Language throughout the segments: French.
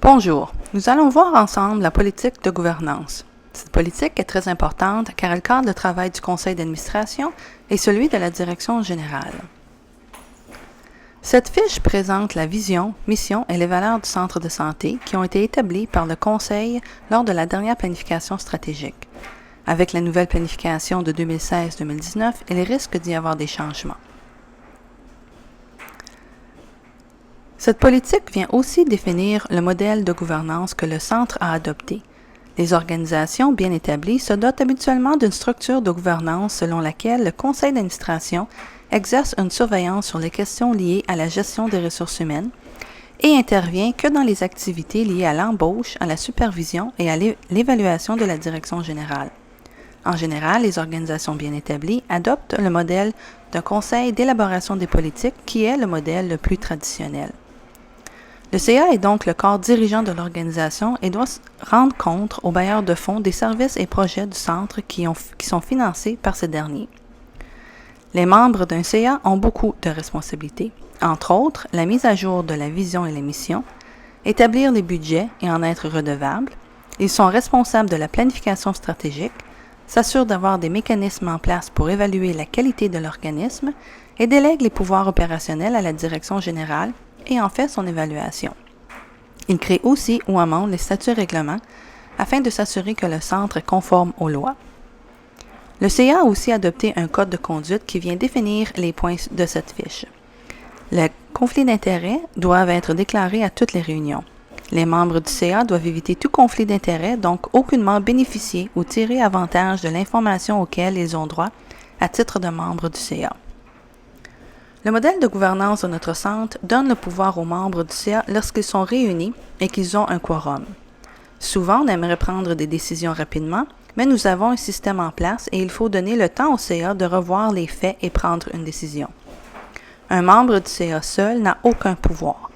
Bonjour, nous allons voir ensemble la politique de gouvernance. Cette politique est très importante car elle cadre le travail du conseil d'administration et celui de la direction générale. Cette fiche présente la vision, mission et les valeurs du centre de santé qui ont été établies par le conseil lors de la dernière planification stratégique. Avec la nouvelle planification de 2016-2019, il risque d'y avoir des changements. Cette politique vient aussi définir le modèle de gouvernance que le centre a adopté. Les organisations bien établies se dotent habituellement d'une structure de gouvernance selon laquelle le conseil d'administration exerce une surveillance sur les questions liées à la gestion des ressources humaines et intervient que dans les activités liées à l'embauche, à la supervision et à l'évaluation de la direction générale. En général, les organisations bien établies adoptent le modèle d'un conseil d'élaboration des politiques qui est le modèle le plus traditionnel. Le CA est donc le corps dirigeant de l'organisation et doit rendre compte aux bailleurs de fonds des services et projets du centre qui sont financés par ces derniers. Les membres d'un CA ont beaucoup de responsabilités, entre autres la mise à jour de la vision et les missions, établir les budgets et en être redevables. Ils sont responsables de la planification stratégique, s'assurent d'avoir des mécanismes en place pour évaluer la qualité de l'organisme et délèguent les pouvoirs opérationnels à la direction générale et en fait son évaluation. Il crée aussi ou amende les statuts et règlements afin de s'assurer que le centre est conforme aux lois. Le CA a aussi adopté un code de conduite qui vient définir les points de cette fiche. Les conflits d'intérêts doivent être déclarés à toutes les réunions. Les membres du CA doivent éviter tout conflit d'intérêts, donc aucunement bénéficier ou tirer avantage de l'information auquel ils ont droit à titre de membres du CA. Le modèle de gouvernance de notre centre donne le pouvoir aux membres du CA lorsqu'ils sont réunis et qu'ils ont un quorum. Souvent, on aimerait prendre des décisions rapidement, mais nous avons un système en place et il faut donner le temps au CA de revoir les faits et prendre une décision. Un membre du CA seul n'a aucun pouvoir.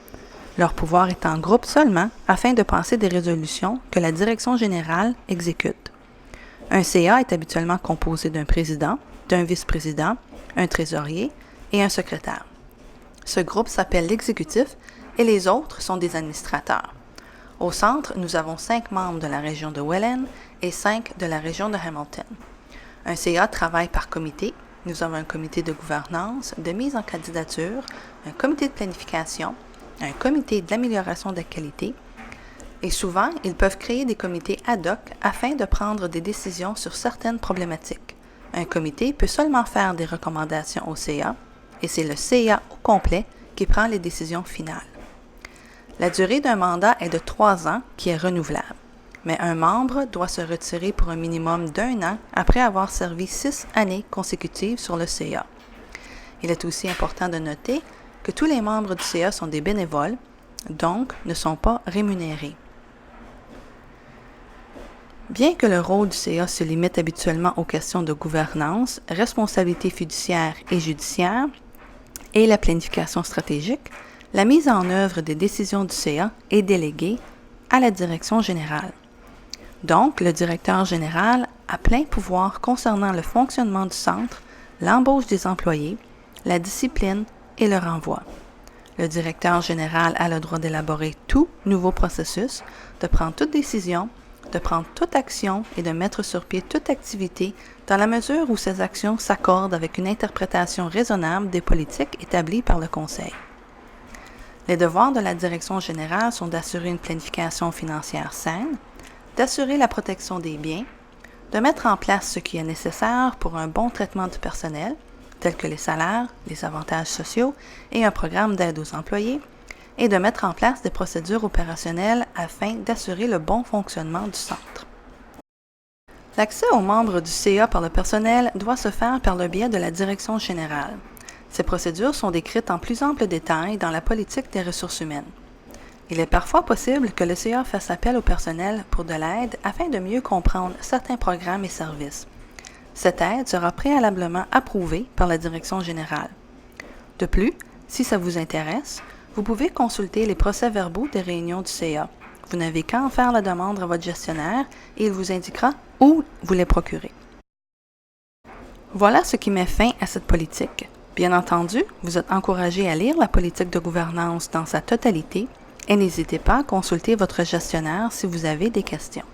Leur pouvoir est en groupe seulement afin de passer des résolutions que la direction générale exécute. Un CA est habituellement composé d'un président, d'un vice-président, un trésorier et un secrétaire. Ce groupe s'appelle l'exécutif et les autres sont des administrateurs. Au centre, nous avons 5 membres de la région de Welland et 5 de la région de Hamilton. Un CA travaille par comité. Nous avons un comité de gouvernance, de mise en candidature, un comité de planification, un comité de l'amélioration de la qualité et souvent, ils peuvent créer des comités ad hoc afin de prendre des décisions sur certaines problématiques. Un comité peut seulement faire des recommandations au CA et c'est le CA au complet qui prend les décisions finales. La durée d'un mandat est de 3 ans qui est renouvelable, mais un membre doit se retirer pour un minimum d'1 an après avoir servi 6 années consécutives sur le CA. Il est aussi important de noter que tous les membres du CA sont des bénévoles, donc ne sont pas rémunérés. Bien que le rôle du CA se limite habituellement aux questions de gouvernance, responsabilité fiduciaire et judiciaire, et la planification stratégique, la mise en œuvre des décisions du CA est déléguée à la direction générale. Donc, le directeur général a plein pouvoir concernant le fonctionnement du centre, l'embauche des employés, la discipline et le renvoi. Le directeur général a le droit d'élaborer tout nouveau processus, de prendre toute décision, de prendre toute action et de mettre sur pied toute activité dans la mesure où ces actions s'accordent avec une interprétation raisonnable des politiques établies par le Conseil. Les devoirs de la direction générale sont d'assurer une planification financière saine, d'assurer la protection des biens, de mettre en place ce qui est nécessaire pour un bon traitement du personnel, tels que les salaires, les avantages sociaux et un programme d'aide aux employés, et de mettre en place des procédures opérationnelles afin d'assurer le bon fonctionnement du centre. L'accès aux membres du CA par le personnel doit se faire par le biais de la direction générale. Ces procédures sont décrites en plus ample détail dans la politique des ressources humaines. Il est parfois possible que le CA fasse appel au personnel pour de l'aide afin de mieux comprendre certains programmes et services. Cette aide sera préalablement approuvée par la direction générale. De plus, si ça vous intéresse, vous pouvez consulter les procès-verbaux des réunions du CA. Vous n'avez qu'à en faire la demande à votre gestionnaire et il vous indiquera où vous les procurez. Voilà ce qui met fin à cette politique. Bien entendu, vous êtes encouragé à lire la politique de gouvernance dans sa totalité Et n'hésitez pas à consulter votre gestionnaire si vous avez des questions.